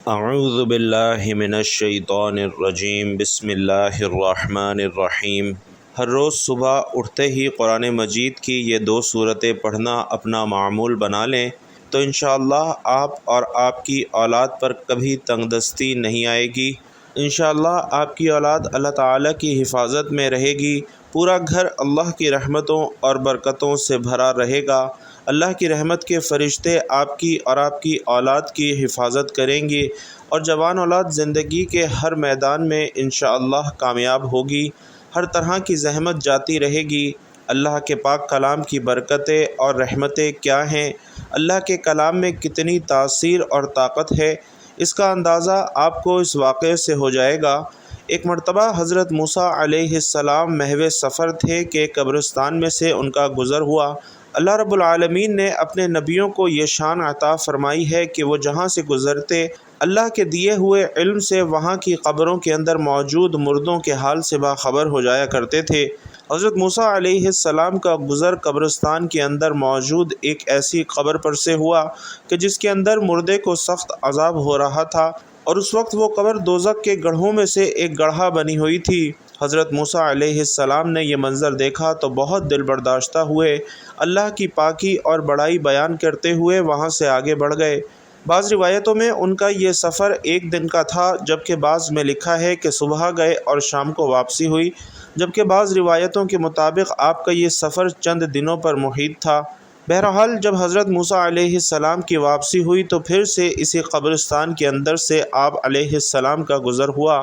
اعوذ باللہ من الشیطان الرجیم بسم اللہ الرحمن الرحیم۔ ہر روز صبح اٹھتے ہی قرآن مجید کی یہ 2 صورتیں پڑھنا اپنا معمول بنا لیں تو انشاءاللہ آپ اور آپ کی اولاد پر کبھی تنگ دستی نہیں آئے گی۔ انشاءاللہ آپ کی اولاد اللہ تعالیٰ کی حفاظت میں رہے گی، پورا گھر اللہ کی رحمتوں اور برکتوں سے بھرا رہے گا۔ اللہ کی رحمت کے فرشتے آپ کی اور آپ کی اولاد کی حفاظت کریں گے اور جوان اولاد زندگی کے ہر میدان میں انشاءاللہ کامیاب ہوگی۔ ہر طرح کی زحمت جاتی رہے گی۔ اللہ کے پاک کلام کی برکتیں اور رحمتیں کیا ہیں، اللہ کے کلام میں کتنی تاثیر اور طاقت ہے، اس کا اندازہ آپ کو اس واقعے سے ہو جائے گا۔ ایک مرتبہ حضرت موسیٰ علیہ السلام محو سفر تھے کہ قبرستان میں سے ان کا گزر ہوا۔ اللہ رب العالمین نے اپنے نبیوں کو یہ شان عطا فرمائی ہے کہ وہ جہاں سے گزرتے اللہ کے دیے ہوئے علم سے وہاں کی قبروں کے اندر موجود مردوں کے حال سے باخبر ہو جایا کرتے تھے۔ حضرت موسیٰ علیہ السلام کا گزر قبرستان کے اندر موجود ایک ایسی قبر پر سے ہوا کہ جس کے اندر مردے کو سخت عذاب ہو رہا تھا، اور اس وقت وہ قبر دوزخ کے گڑھوں میں سے ایک گڑھا بنی ہوئی تھی۔ حضرت موسیٰ علیہ السلام نے یہ منظر دیکھا تو بہت دل برداشتہ ہوئے، اللہ کی پاکی اور بڑائی بیان کرتے ہوئے وہاں سے آگے بڑھ گئے۔ بعض روایتوں میں ان کا یہ سفر 1 دن کا تھا، جبکہ بعض میں لکھا ہے کہ صبح گئے اور شام کو واپسی ہوئی، جبکہ بعض روایتوں کے مطابق آپ کا یہ سفر چند دنوں پر محیط تھا۔ بہرحال جب حضرت موسیٰ علیہ السلام کی واپسی ہوئی تو پھر سے اسی قبرستان کے اندر سے آپ علیہ السلام کا گزر ہوا۔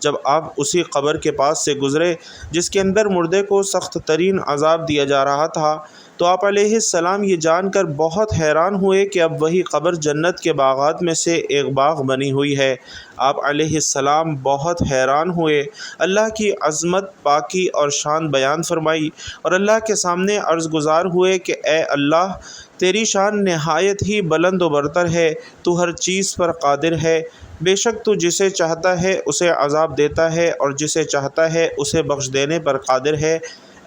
جب آپ اسی قبر کے پاس سے گزرے جس کے اندر مردے کو سخت ترین عذاب دیا جا رہا تھا، تو آپ علیہ السلام یہ جان کر بہت حیران ہوئے کہ اب وہی قبر جنت کے باغات میں سے ایک باغ بنی ہوئی ہے۔ آپ علیہ السلام بہت حیران ہوئے، اللہ کی عظمت، پاکی اور شان بیان فرمائی اور اللہ کے سامنے عرض گزار ہوئے کہ اے اللہ، تیری شان نہایت ہی بلند و برتر ہے، تو ہر چیز پر قادر ہے۔ بے شک تو جسے چاہتا ہے اسے عذاب دیتا ہے اور جسے چاہتا ہے اسے بخش دینے پر قادر ہے۔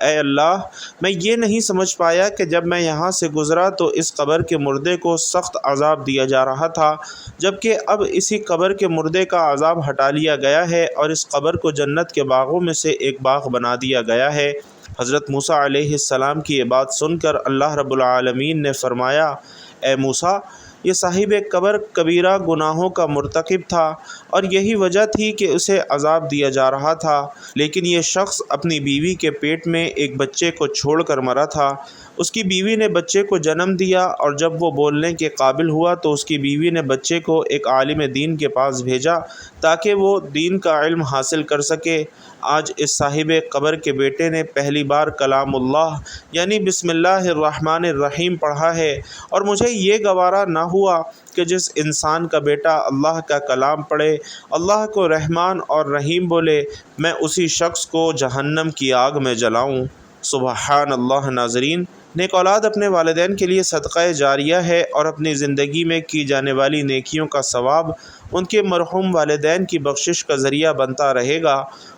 اے اللہ، میں یہ نہیں سمجھ پایا کہ جب میں یہاں سے گزرا تو اس قبر کے مردے کو سخت عذاب دیا جا رہا تھا، جبکہ اب اسی قبر کے مردے کا عذاب ہٹا لیا گیا ہے اور اس قبر کو جنت کے باغوں میں سے ایک باغ بنا دیا گیا ہے۔ حضرت موسیٰ علیہ السلام کی یہ بات سن کر اللہ رب العالمین نے فرمایا، اے موسیٰ، یہ صاحب قبر کبیرہ گناہوں کا مرتکب تھا اور یہی وجہ تھی کہ اسے عذاب دیا جا رہا تھا، لیکن یہ شخص اپنی بیوی کے پیٹ میں ایک بچے کو چھوڑ کر مرا تھا۔ اس کی بیوی نے بچے کو جنم دیا اور جب وہ بولنے کے قابل ہوا تو اس کی بیوی نے بچے کو ایک عالم دین کے پاس بھیجا تاکہ وہ دین کا علم حاصل کر سکے۔ آج اس صاحب قبر کے بیٹے نے پہلی بار کلام اللہ یعنی بسم اللہ الرحمن الرحیم پڑھا ہے، اور مجھے یہ گوارا نہ ہوا کہ جس انسان کا بیٹا اللہ کا کلام پڑھے، اللہ کو رحمان اور رحیم بولے، میں اسی شخص کو جہنم کی آگ میں جلاؤں۔ سبحان اللہ۔ ناظرین، نیک اولاد اپنے والدین کے لیے صدقہ جاریہ ہے اور اپنی زندگی میں کی جانے والی نیکیوں کا ثواب ان کے مرحوم والدین کی بخشش کا ذریعہ بنتا رہے گا۔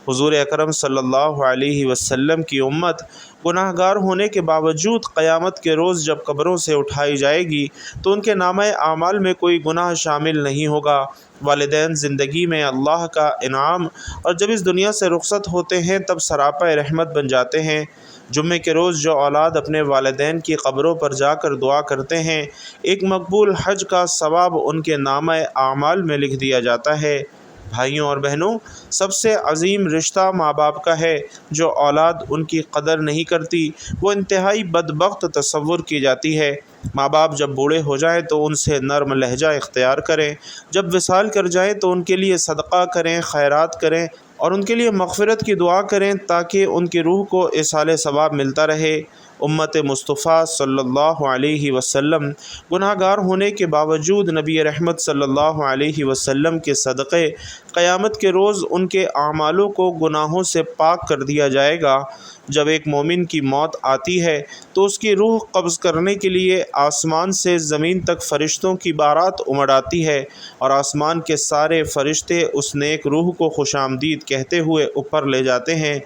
حضور اکرم صلی اللہ علیہ وسلم کی امت گناہ گار ہونے کے باوجود قیامت کے روز جب قبروں سے اٹھائی جائے گی تو ان کے نامہ اعمال میں کوئی گناہ شامل نہیں ہوگا۔ والدین زندگی میں اللہ کا انعام اور جب اس دنیا سے رخصت ہوتے ہیں تب سراپا رحمت بن جاتے ہیں۔ جمعے کے روز جو اولاد اپنے والدین کی قبروں پر جا کر دعا کرتے ہیں، ایک مقبول حج کا ثواب ان کے نامہ اعمال میں لکھ دیا جاتا ہے۔ بھائیوں اور بہنوں، سب سے عظیم رشتہ ماں باپ کا ہے۔ جو اولاد ان کی قدر نہیں کرتی وہ انتہائی بدبخت تصور کی جاتی ہے۔ ماں باپ جب بوڑھے ہو جائیں تو ان سے نرم لہجہ اختیار کریں، جب وصال کر جائیں تو ان کے لیے صدقہ کریں، خیرات کریں اور ان کے لیے مغفرت کی دعا کریں تاکہ ان کی روح کو ایصال ثواب ملتا رہے۔ امت مصطفیٰ صلی اللہ علیہ وسلم گناہ گار ہونے کے باوجود نبی رحمت صلی اللہ علیہ وسلم کے صدقے قیامت کے روز ان کے اعمالوں کو گناہوں سے پاک کر دیا جائے گا۔ جب ایک مومن کی موت آتی ہے تو اس کی روح قبض کرنے کے لیے آسمان سے زمین تک فرشتوں کی بارات امڑ آتی ہے اور آسمان کے سارے فرشتے اس نیک روح کو خوش آمدید کہتے ہوئے اوپر لے جاتے ہیں۔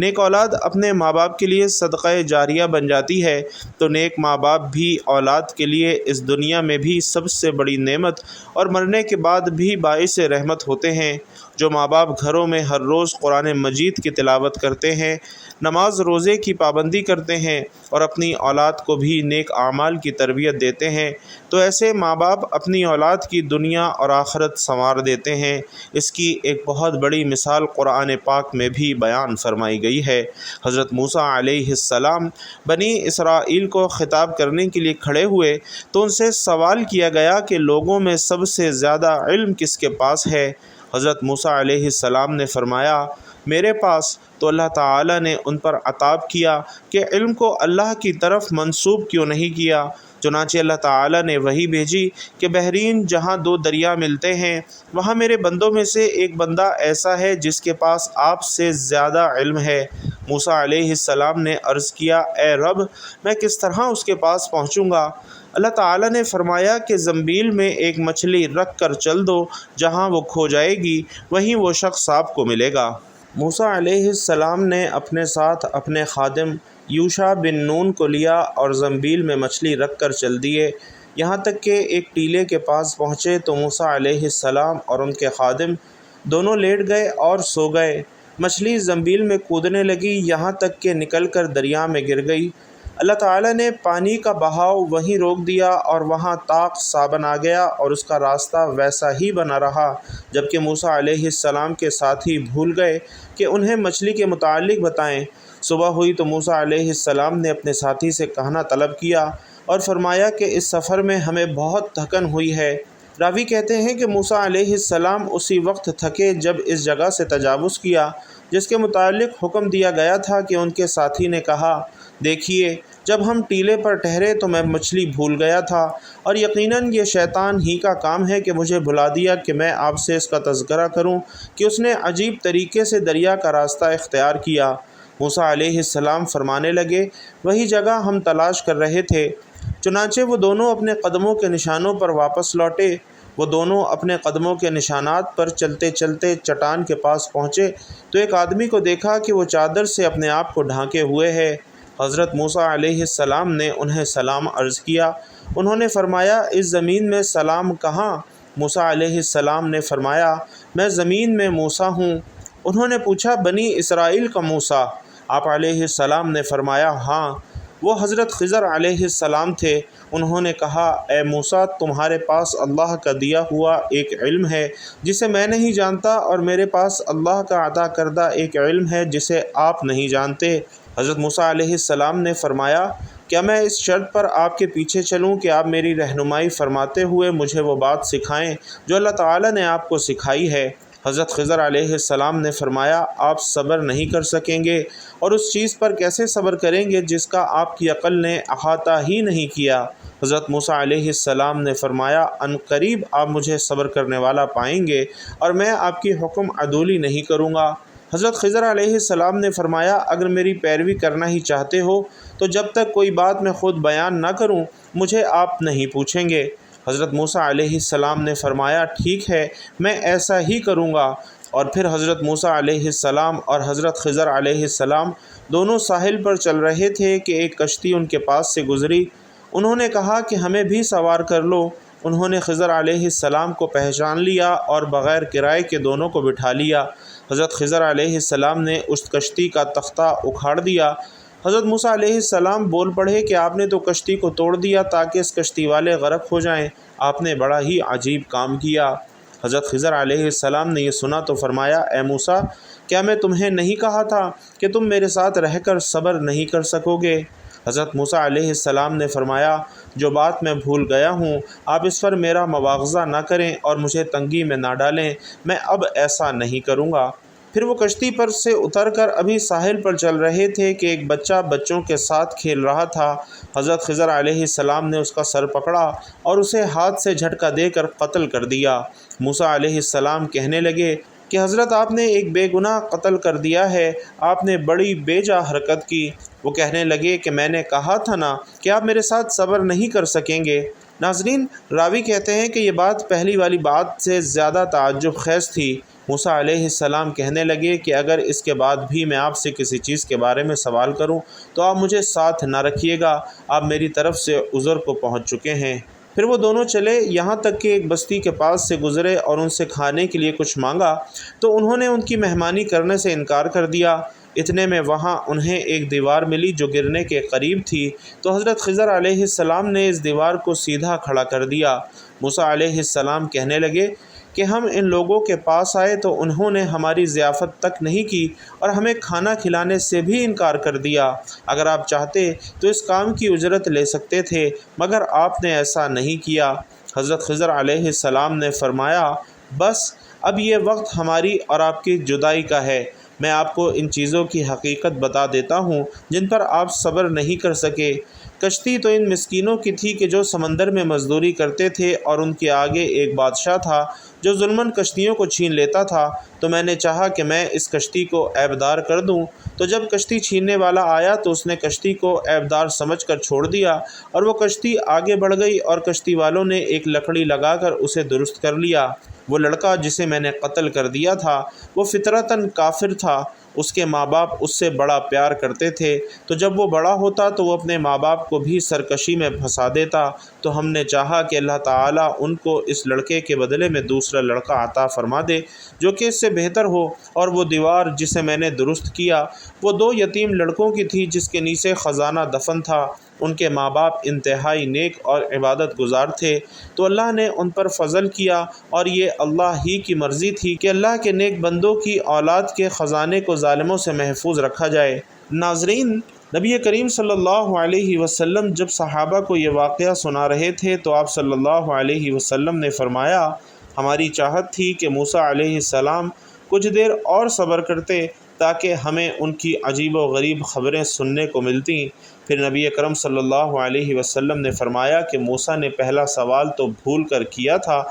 نیک اولاد اپنے ماں باپ کے لیے صدقہ جاریہ بن جاتی ہے، تو نیک ماں باپ بھی اولاد کے لیے اس دنیا میں بھی سب سے بڑی نعمت اور مرنے کے بعد بھی باعث رحمت ہوتے ہیں۔ جو ماں باپ گھروں میں ہر روز قرآن مجید کی تلاوت کرتے ہیں، نماز روزے کی پابندی کرتے ہیں اور اپنی اولاد کو بھی نیک اعمال کی تربیت دیتے ہیں، تو ایسے ماں باپ اپنی اولاد کی دنیا اور آخرت سنوار دیتے ہیں۔ اس کی ایک بہت بڑی مثال قرآن پاک میں بھی بیان فرمائی گئی ہے۔ حضرت موسیٰ علیہ السلام بنی اسرائیل کو خطاب کرنے کے لیے کھڑے ہوئے تو ان سے سوال کیا گیا کہ لوگوں میں سب سے زیادہ علم کس کے پاس ہے؟ حضرت موسیٰ علیہ السلام نے فرمایا میرے پاس، تو اللہ تعالیٰ نے ان پر عتاب کیا کہ علم کو اللہ کی طرف منسوب کیوں نہیں کیا؟ چنانچہ اللہ تعالیٰ نے وحی بھیجی کہ بحرین جہاں دو دریا ملتے ہیں وہاں میرے بندوں میں سے ایک بندہ ایسا ہے جس کے پاس آپ سے زیادہ علم ہے۔ موسیٰ علیہ السلام نے عرض کیا اے رب، میں کس طرح اس کے پاس پہنچوں گا؟ اللہ تعالیٰ نے فرمایا کہ زنبیل میں ایک مچھلی رکھ کر چل دو، جہاں وہ کھو جائے گی وہیں وہ شخص آپ کو ملے گا۔ موسیٰ علیہ السلام نے اپنے ساتھ اپنے خادم یوشع بن نون کو لیا اور زنبیل میں مچھلی رکھ کر چل دیے، یہاں تک کہ ایک ٹیلے کے پاس پہنچے تو موسیٰ علیہ السلام اور ان کے خادم دونوں لیٹ گئے اور سو گئے۔ مچھلی زنبیل میں کودنے لگی یہاں تک کہ نکل کر دریا میں گر گئی۔ اللہ تعالیٰ نے پانی کا بہاؤ وہیں روک دیا اور وہاں طاق سابن آ گیا اور اس کا راستہ ویسا ہی بنا رہا، جبکہ موسیٰ علیہ السلام کے ساتھی بھول گئے کہ انہیں مچھلی کے متعلق بتائیں۔ صبح ہوئی تو موسیٰ علیہ السلام نے اپنے ساتھی سے کہنا طلب کیا اور فرمایا کہ اس سفر میں ہمیں بہت تھکن ہوئی ہے۔ راوی کہتے ہیں کہ موسیٰ علیہ السلام اسی وقت تھکے جب اس جگہ سے تجاوز کیا جس کے متعلق حکم دیا گیا تھا کہ ان کے ساتھی نے کہا دیکھیے، جب ہم ٹیلے پر ٹھہرے تو میں مچھلی بھول گیا تھا اور یقیناً یہ شیطان ہی کا کام ہے کہ مجھے بھلا دیا کہ میں آپ سے اس کا تذکرہ کروں کہ اس نے عجیب طریقے سے دریا کا راستہ اختیار کیا۔ موسیٰ علیہ السلام فرمانے لگے وہی جگہ ہم تلاش کر رہے تھے۔ چنانچہ وہ دونوں اپنے قدموں کے نشانوں پر واپس لوٹے۔ وہ دونوں اپنے قدموں کے نشانات پر چلتے چلتے چٹان کے پاس پہنچے تو ایک آدمی کو دیکھا کہ وہ چادر سے اپنے آپ کو ڈھانکے ہوئے ہے۔ حضرت موسیٰ علیہ السلام نے انہیں سلام عرض کیا۔ انہوں نے فرمایا اس زمین میں سلام کہاں؟ موسیٰ علیہ السلام نے فرمایا میں زمین میں موسیٰ ہوں۔ انہوں نے پوچھا بنی اسرائیل کا موسیٰ؟ آپ علیہ السلام نے فرمایا ہاں، وہ حضرت خضر علیہ السلام تھے۔ انہوں نے کہا اے موسیٰ، تمہارے پاس اللہ کا دیا ہوا ایک علم ہے جسے میں نہیں جانتا، اور میرے پاس اللہ کا عطا کردہ ایک علم ہے جسے آپ نہیں جانتے۔ حضرت موسیٰ علیہ السلام نے فرمایا کیا میں اس شرط پر آپ کے پیچھے چلوں کہ آپ میری رہنمائی فرماتے ہوئے مجھے وہ بات سکھائیں جو اللہ تعالیٰ نے آپ کو سکھائی ہے؟ حضرت خضر علیہ السلام نے فرمایا آپ صبر نہیں کر سکیں گے، اور اس چیز پر کیسے صبر کریں گے جس کا آپ کی عقل نے احاطہ ہی نہیں کیا؟ حضرت موسیٰ علیہ السلام نے فرمایا ان قریب آپ مجھے صبر کرنے والا پائیں گے اور میں آپ کی حکم عدولی نہیں کروں گا۔ حضرت خضر علیہ السلام نے فرمایا اگر میری پیروی کرنا ہی چاہتے ہو تو جب تک کوئی بات میں خود بیان نہ کروں مجھے آپ نہیں پوچھیں گے۔ حضرت موسیٰ علیہ السلام نے فرمایا ٹھیک ہے، میں ایسا ہی کروں گا۔ اور پھر حضرت موسیٰ علیہ السلام اور حضرت خضر علیہ السلام دونوں ساحل پر چل رہے تھے کہ ایک کشتی ان کے پاس سے گزری۔ انہوں نے کہا کہ ہمیں بھی سوار کر لو۔ انہوں نے خضر علیہ السلام کو پہچان لیا اور بغیر کرائے کے دونوں کو بٹھا لیا۔ حضرت خضر علیہ السلام نے اس کشتی کا تختہ اکھاڑ دیا۔ حضرت موسیٰ علیہ السلام بول پڑے کہ آپ نے تو کشتی کو توڑ دیا تاکہ اس کشتی والے غرق ہو جائیں، آپ نے بڑا ہی عجیب کام کیا۔ حضرت خضر علیہ السلام نے یہ سنا تو فرمایا اے موسیٰ، کیا میں تمہیں نہیں کہا تھا کہ تم میرے ساتھ رہ کر صبر نہیں کر سکو گے؟ حضرت موسیٰ علیہ السلام نے فرمایا جو بات میں بھول گیا ہوں آپ اس پر میرا مواخذہ نہ کریں اور مجھے تنگی میں نہ ڈالیں، میں اب ایسا نہیں کروں گا۔ پھر وہ کشتی پر سے اتر کر ابھی ساحل پر چل رہے تھے کہ ایک بچہ بچوں کے ساتھ کھیل رہا تھا۔ حضرت خضر علیہ السلام نے اس کا سر پکڑا اور اسے ہاتھ سے جھٹکا دے کر قتل کر دیا۔ موسیٰ علیہ السلام کہنے لگے کہ حضرت آپ نے ایک بے گناہ قتل کر دیا ہے، آپ نے بڑی بے جا حرکت کی۔ وہ کہنے لگے کہ میں نے کہا تھا نا کہ آپ میرے ساتھ صبر نہیں کر سکیں گے۔ ناظرین، راوی کہتے ہیں کہ یہ بات پہلی والی بات سے زیادہ تعجب خیز تھی۔ موسیٰ علیہ السلام کہنے لگے کہ اگر اس کے بعد بھی میں آپ سے کسی چیز کے بارے میں سوال کروں تو آپ مجھے ساتھ نہ رکھیے گا، آپ میری طرف سے عذر کو پہنچ چکے ہیں۔ پھر وہ دونوں چلے، یہاں تک کہ ایک بستی کے پاس سے گزرے اور ان سے کھانے کے لیے کچھ مانگا تو انہوں نے ان کی مہمانی کرنے سے انکار کر دیا۔ اتنے میں وہاں انہیں ایک دیوار ملی جو گرنے کے قریب تھی، تو حضرت خضر علیہ السلام نے اس دیوار کو سیدھا کھڑا کر دیا۔ موسیٰ علیہ السلام کہنے لگے کہ ہم ان لوگوں کے پاس آئے تو انہوں نے ہماری ضیافت تک نہیں کی اور ہمیں کھانا کھلانے سے بھی انکار کر دیا۔ اگر آپ چاہتے تو اس کام کی اجرت لے سکتے تھے، مگر آپ نے ایسا نہیں کیا۔ حضرت خضر علیہ السلام نے فرمایا، بس اب یہ وقت ہماری اور آپ کی جدائی کا ہے۔ میں آپ کو ان چیزوں کی حقیقت بتا دیتا ہوں جن پر آپ صبر نہیں کر سکے۔ کشتی تو ان مسکینوں کی تھی کہ جو سمندر میں مزدوری کرتے تھے، اور ان کے آگے ایک بادشاہ تھا جو ظلماً کشتیوں کو چھین لیتا تھا، تو میں نے چاہا کہ میں اس کشتی کو عیبدار کر دوں، تو جب کشتی چھیننے والا آیا تو اس نے کشتی کو عیبدار سمجھ کر چھوڑ دیا، اور وہ کشتی آگے بڑھ گئی اور کشتی والوں نے ایک لکڑی لگا کر اسے درست کر لیا۔ وہ لڑکا جسے میں نے قتل کر دیا تھا وہ فطرتاً کافر تھا، اس کے ماں باپ اس سے بڑا پیار کرتے تھے، تو جب وہ بڑا ہوتا تو وہ اپنے ماں باپ کو بھی سرکشی میں پھنسا دیتا، تو ہم نے چاہا کہ اللہ تعالیٰ ان کو اس لڑکے کے بدلے میں دوسرا لڑکا عطا فرما دے جو کہ اس سے بہتر ہو۔ اور وہ دیوار جسے میں نے درست کیا وہ 2 یتیم لڑکوں کی تھی جس کے نیچے خزانہ دفن تھا۔ ان کے ماں باپ انتہائی نیک اور عبادت گزار تھے، تو اللہ نے ان پر فضل کیا، اور یہ اللہ ہی کی مرضی تھی کہ اللہ کے نیک بندوں کی اولاد کے خزانے کو ظالموں سے محفوظ رکھا جائے۔ ناظرین، نبی کریم صلی اللہ علیہ وسلم جب صحابہ کو یہ واقعہ سنا رہے تھے تو آپ صلی اللہ علیہ وسلم نے فرمایا، ہماری چاہت تھی کہ موسیٰ علیہ السلام کچھ دیر اور صبر کرتے تاکہ ہمیں ان کی عجیب و غریب خبریں سننے کو ملتیں۔ پھر نبی اکرم صلی اللہ علیہ وسلم نے فرمایا کہ موسیٰ نے پہلا سوال تو بھول کر کیا تھا۔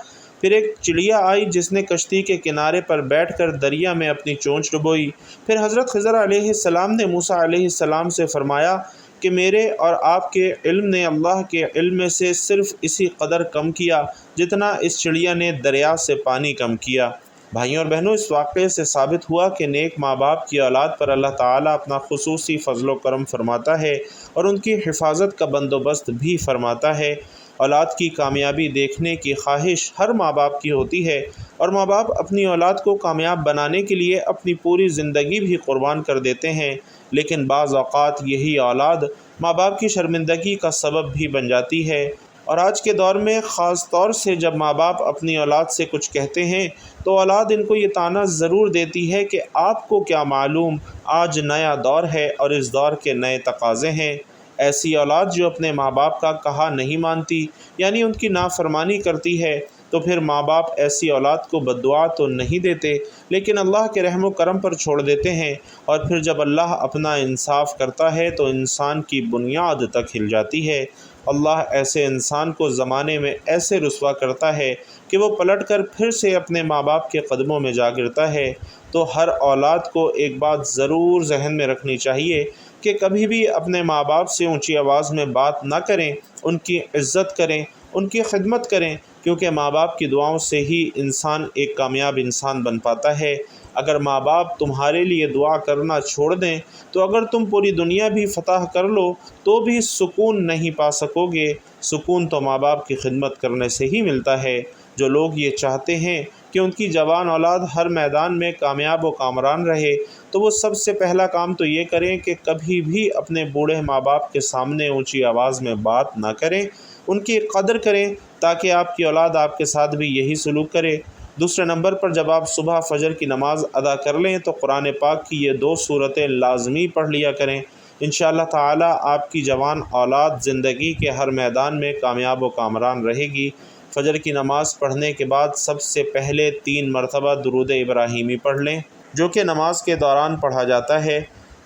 پھر ایک چڑیا آئی جس نے کشتی کے کنارے پر بیٹھ کر دریا میں اپنی چونچ ڈبوئی۔ پھر حضرت خضر علیہ السلام نے موسیٰ علیہ السلام سے فرمایا کہ میرے اور آپ کے علم نے اللہ کے علم میں سے صرف اسی قدر کم کیا جتنا اس چڑیا نے دریا سے پانی کم کیا۔ بھائیوں اور بہنوں، اس واقعے سے ثابت ہوا کہ نیک ماں باپ کی اولاد پر اللہ تعالیٰ اپنا خصوصی فضل و کرم فرماتا ہے اور ان کی حفاظت کا بندوبست بھی فرماتا ہے۔ اولاد کی کامیابی دیکھنے کی خواہش ہر ماں باپ کی ہوتی ہے، اور ماں باپ اپنی اولاد کو کامیاب بنانے کے لیے اپنی پوری زندگی بھی قربان کر دیتے ہیں، لیکن بعض اوقات یہی اولاد ماں باپ کی شرمندگی کا سبب بھی بن جاتی ہے۔ اور آج کے دور میں خاص طور سے جب ماں باپ اپنی اولاد سے کچھ کہتے ہیں تو اولاد ان کو یہ طعنہ ضرور دیتی ہے کہ آپ کو کیا معلوم، آج نیا دور ہے اور اس دور کے نئے تقاضے ہیں۔ ایسی اولاد جو اپنے ماں باپ کا کہا نہیں مانتی، یعنی ان کی نافرمانی کرتی ہے، تو پھر ماں باپ ایسی اولاد کو بددعا تو نہیں دیتے لیکن اللہ کے رحم و کرم پر چھوڑ دیتے ہیں، اور پھر جب اللہ اپنا انصاف کرتا ہے تو انسان کی بنیاد تک ہل جاتی ہے۔ اللہ ایسے انسان کو زمانے میں ایسے رسوا کرتا ہے کہ وہ پلٹ کر پھر سے اپنے ماں باپ کے قدموں میں جا گرتا ہے۔ تو ہر اولاد کو ایک بات ضرور ذہن میں رکھنی چاہیے کہ کبھی بھی اپنے ماں باپ سے اونچی آواز میں بات نہ کریں، ان کی عزت کریں، ان کی خدمت کریں، کیونکہ ماں باپ کی دعاؤں سے ہی انسان ایک کامیاب انسان بن پاتا ہے۔ اگر ماں باپ تمہارے لیے دعا کرنا چھوڑ دیں تو اگر تم پوری دنیا بھی فتح کر لو تو بھی سکون نہیں پا سکو گے۔ سکون تو ماں باپ کی خدمت کرنے سے ہی ملتا ہے۔ جو لوگ یہ چاہتے ہیں کہ ان کی جوان اولاد ہر میدان میں کامیاب و کامران رہے تو وہ سب سے پہلا کام تو یہ کریں کہ کبھی بھی اپنے بوڑھے ماں باپ کے سامنے اونچی آواز میں بات نہ کریں، ان کی قدر کریں تاکہ آپ کی اولاد آپ کے ساتھ بھی یہی سلوک کرے۔ دوسرے نمبر پر جب آپ صبح فجر کی نماز ادا کر لیں تو قرآن پاک کی یہ 2 سورتیں لازمی پڑھ لیا کریں۔ انشاءاللہ تعالی آپ کی جوان اولاد زندگی کے ہر میدان میں کامیاب و کامران رہے گی۔ فجر کی نماز پڑھنے کے بعد سب سے پہلے 3 مرتبہ درود ابراہیمی پڑھ لیں جو کہ نماز کے دوران پڑھا جاتا ہے۔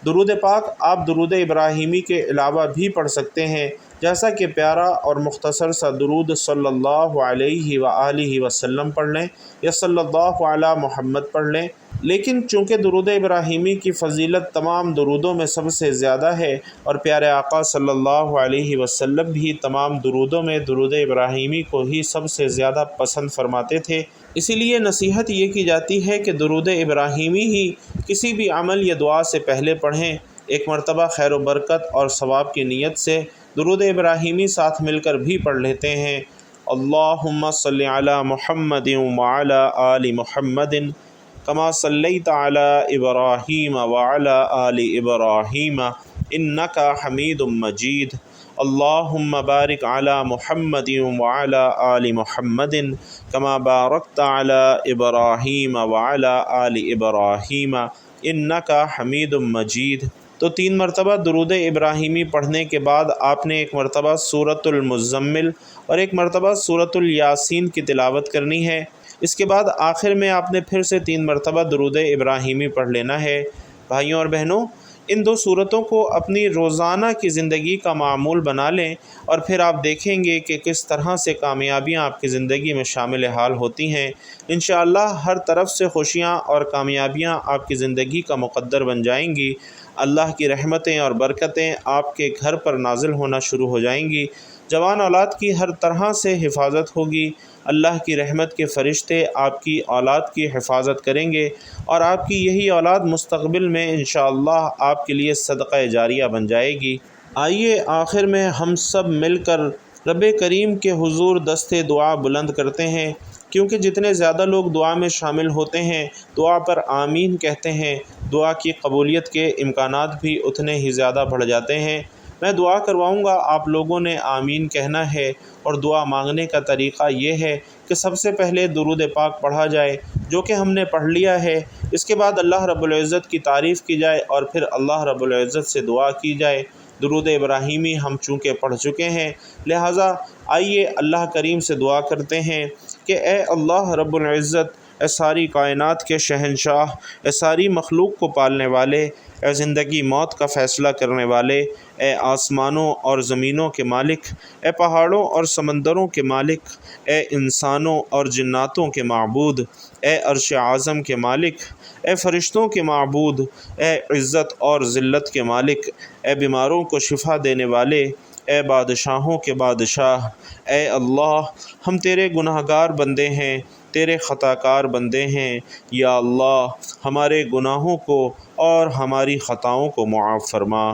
درود پاک آپ درود ابراہیمی کے علاوہ بھی پڑھ سکتے ہیں، جیسا کہ پیارا اور مختصر سا درود صلی اللہ علیہ وآلہ وسلم پڑھ لیں یا صلی اللہ علی محمد پڑھ لیں۔ لیکن چونکہ درود ابراہیمی کی فضیلت تمام درودوں میں سب سے زیادہ ہے اور پیارے آقا صلی اللہ علیہ وسلم بھی تمام درودوں میں درود ابراہیمی کو ہی سب سے زیادہ پسند فرماتے تھے، اسی لیے نصیحت یہ کی جاتی ہے کہ درود ابراہیمی ہی کسی بھی عمل یا دعا سے پہلے پڑھیں۔ ایک مرتبہ خیر و برکت اور ثواب کی نیت سے درود ابراہیمی ساتھ مل کر بھی پڑھ لیتے ہیں۔ اللہم صلی علی محمد وعلی آل محمد کما صلیت علی ابراہیم وعلی آل ابراہیم انک حمید مجید۔ اللہم بارک علی محمد وعلی آل محمد کما بارکت علی ابراہیم وعلی آل ابراہیم انک حمید مجید۔ تو 3 مرتبہ درود ابراہیمی پڑھنے کے بعد آپ نے ایک مرتبہ سورۃ المزمل اور ایک مرتبہ سورۃ الیاسین کی تلاوت کرنی ہے۔ اس کے بعد آخر میں آپ نے پھر سے 3 مرتبہ درود ابراہیمی پڑھ لینا ہے۔ بھائیوں اور بہنوں، ان 2 صورتوں کو اپنی روزانہ کی زندگی کا معمول بنا لیں اور پھر آپ دیکھیں گے کہ کس طرح سے کامیابیاں آپ کی زندگی میں شامل حال ہوتی ہیں۔ انشاءاللہ ہر طرف سے خوشیاں اور کامیابیاں آپ کی زندگی کا مقدر بن جائیں گی۔ اللہ کی رحمتیں اور برکتیں آپ کے گھر پر نازل ہونا شروع ہو جائیں گی۔ جوان اولاد کی ہر طرح سے حفاظت ہوگی۔ اللہ کی رحمت کے فرشتے آپ کی اولاد کی حفاظت کریں گے اور آپ کی یہی اولاد مستقبل میں انشاءاللہ آپ کے لیے صدقہ جاریہ بن جائے گی۔ آئیے آخر میں ہم سب مل کر رب کریم کے حضور دست دعا بلند کرتے ہیں، کیونکہ جتنے زیادہ لوگ دعا میں شامل ہوتے ہیں، دعا پر آمین کہتے ہیں، دعا کی قبولیت کے امکانات بھی اتنے ہی زیادہ بڑھ جاتے ہیں۔ میں دعا کرواؤں گا، آپ لوگوں نے آمین کہنا ہے، اور دعا مانگنے کا طریقہ یہ ہے کہ سب سے پہلے درود پاک پڑھا جائے جو کہ ہم نے پڑھ لیا ہے، اس کے بعد اللہ رب العزت کی تعریف کی جائے اور پھر اللہ رب العزت سے دعا کی جائے۔ درود ابراہیمی ہم چونکہ پڑھ چکے ہیں، لہٰذا آئیے اللہ کریم سے دعا کرتے ہیں کہ اے اللہ رب العزت، اے ساری کائنات کے شہنشاہ، اے ساری مخلوق کو پالنے والے، اے زندگی موت کا فیصلہ کرنے والے، اے آسمانوں اور زمینوں کے مالک، اے پہاڑوں اور سمندروں کے مالک، اے انسانوں اور جناتوں کے معبود، اے عرش اعظم کے مالک، اے فرشتوں کے معبود، اے عزت اور ذلت کے مالک، اے بیماروں کو شفا دینے والے، اے بادشاہوں کے بادشاہ، اے اللہ، ہم تیرے گناہ گار بندے ہیں، تیرے خطا کار بندے ہیں، یا اللہ ہمارے گناہوں کو اور ہماری خطاؤں کو معاف فرما۔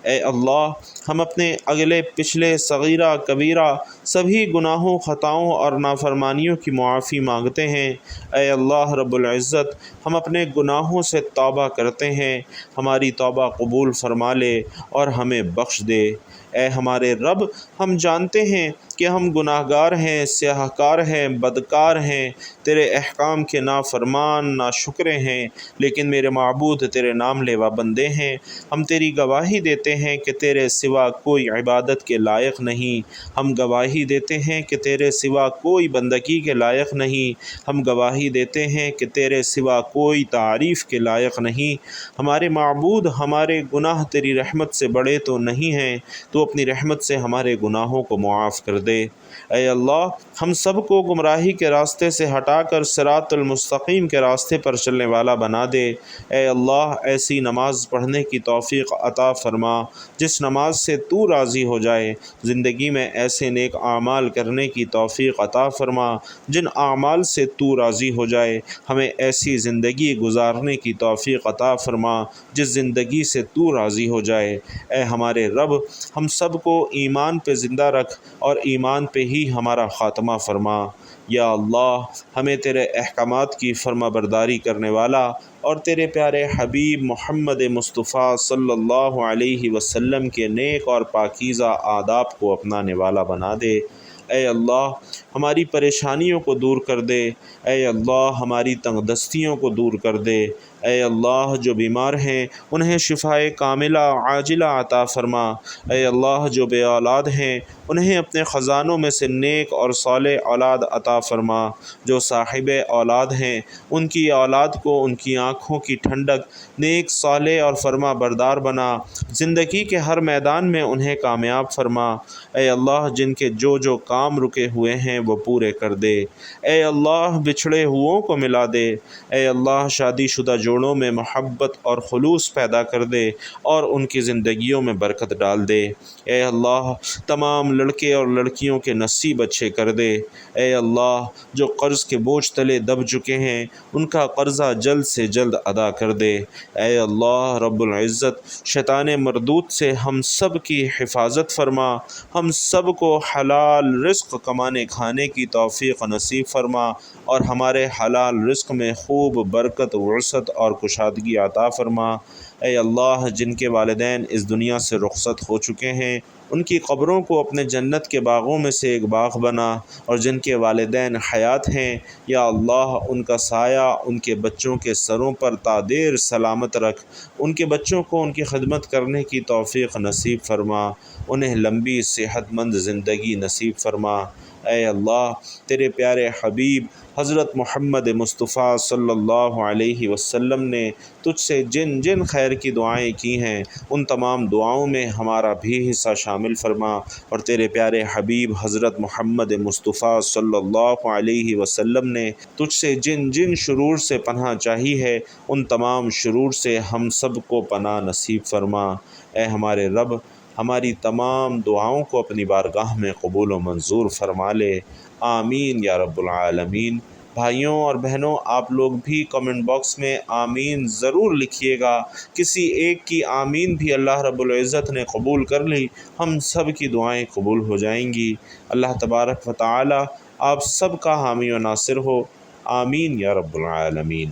اے اللہ، ہم اپنے اگلے پچھلے صغیرہ کبیرہ سبھی گناہوں، خطاؤں اور نافرمانیوں کی معافی مانگتے ہیں۔ اے اللہ رب العزت، ہم اپنے گناہوں سے توبہ کرتے ہیں، ہماری توبہ قبول فرما لے اور ہمیں بخش دے۔ اے ہمارے رب، ہم جانتے ہیں کہ ہم گناہ گار ہیں، سیاہ کار ہیں، بدکار ہیں، تیرے احکام کے نافرمان، ناشکرے ہیں، لیکن میرے معبود تیرے نام لیوا بندے ہیں۔ ہم تیری گواہی دیتے ہیں کہ تیرے سوا کوئی عبادت کے لائق نہیں، ہم گواہی دیتے ہیں کہ تیرے سوا کوئی بندگی کے لائق نہیں، ہم گواہی دیتے ہیں کہ تیرے سوا کوئی تعریف کے لائق نہیں۔ ہمارے معبود، ہمارے گناہ تیری رحمت سے بڑے تو نہیں ہیں، تو اپنی رحمت سے ہمارے گناہوں کو معاف کر دے۔ اے اللہ، ہم سب کو گمراہی کے راستے سے ہٹا کر صراط المستقیم کے راستے پر چلنے والا بنا دے۔ اے اللہ، ایسی نماز پڑھنے کی توفیق عطا فرما جس نماز سے تو راضی ہو جائے۔ زندگی میں ایسے نیک اعمال کرنے کی توفیق عطا فرما جن اعمال سے تو راضی ہو جائے۔ ہمیں ایسی زندگی گزارنے کی توفیق عطا فرما جس زندگی سے تو راضی ہو جائے۔ اے ہمارے رب، ہم سب کو ایمان پہ زندہ رکھ اور ایمان پہ ہی ہمارا خاتمہ فرما۔ یا اللہ، ہمیں تیرے احکامات کی فرما برداری کرنے والا اور تیرے پیارے حبیب محمد مصطفیٰ صلی اللہ علیہ وسلم کے نیک اور پاکیزہ آداب کو اپنانے والا بنا دے۔ اے اللہ، ہماری پریشانیوں کو دور کر دے۔ اے اللہ، ہماری تنگ دستیوں کو دور کر دے۔ اے اللہ، جو بیمار ہیں انہیں شفائے کاملہ عاجلہ عطا فرما۔ اے اللہ، جو بے اولاد ہیں انہیں اپنے خزانوں میں سے نیک اور صالح اولاد عطا فرما۔ جو صاحب اولاد ہیں ان کی اولاد کو ان کی آنکھوں کی ٹھنڈک، نیک، صالح اور فرما بردار بنا۔ زندگی کے ہر میدان میں انہیں کامیاب فرما۔ اے اللہ، جن کے جو کام رکے ہوئے ہیں وہ پورے کر دے۔ اے اللہ بچھڑے ہوئوں کو ملا دے۔ اے اللہ شادی شدہ جوڑوں میں محبت اور خلوص پیدا کر دے اور ان کی زندگیوں میں برکت ڈال دے۔ اے اللہ تمام لڑکے اور لڑکیوں کے نصیب اچھے کر دے۔ اے اللہ جو قرض کے بوجھ تلے دب چکے ہیں ان کا قرضہ جلد سے جلد ادا کر دے۔ اے اللہ رب العزت شیطان مردود سے ہم سب کی حفاظت فرما، ہم سب کو حلال رزق کمانے کھانے کی توفیق نصیب فرما اور ہمارے حلال رزق میں خوب برکت وسعت اور کشادگی عطا فرما۔ اے اللہ جن کے والدین اس دنیا سے رخصت ہو چکے ہیں ان کی قبروں کو اپنے جنت کے باغوں میں سے ایک باغ بنا، اور جن کے والدین حیات ہیں یا اللہ ان کا سایہ ان کے بچوں کے سروں پر تا دیر سلامت رکھ، ان کے بچوں کو ان کی خدمت کرنے کی توفیق نصیب فرما، انہیں لمبی صحت مند زندگی نصیب فرما۔ اے اللہ تیرے پیارے حبیب حضرت محمد مصطفیٰ صلی اللہ علیہ وسلم نے تجھ سے جن جن خیر کی دعائیں کی ہیں ان تمام دعاؤں میں ہمارا بھی حصہ شامل فرما، اور تیرے پیارے حبیب حضرت محمد مصطفیٰ صلی اللہ علیہ وسلم نے تجھ سے جن جن شرور سے پناہ چاہی ہے ان تمام شرور سے ہم سب کو پناہ نصیب فرما۔ اے ہمارے رب ہماری تمام دعاؤں کو اپنی بارگاہ میں قبول و منظور فرما لے، آمین یا رب العالمین۔ بھائیوں اور بہنوں آپ لوگ بھی کمنٹ باکس میں آمین ضرور لکھیے گا، کسی ایک کی آمین بھی اللہ رب العزت نے قبول کر لی ہم سب کی دعائیں قبول ہو جائیں گی۔ اللہ تبارک و تعالی آپ سب کا حامی و ناصر ہو، آمین یا رب العالمین۔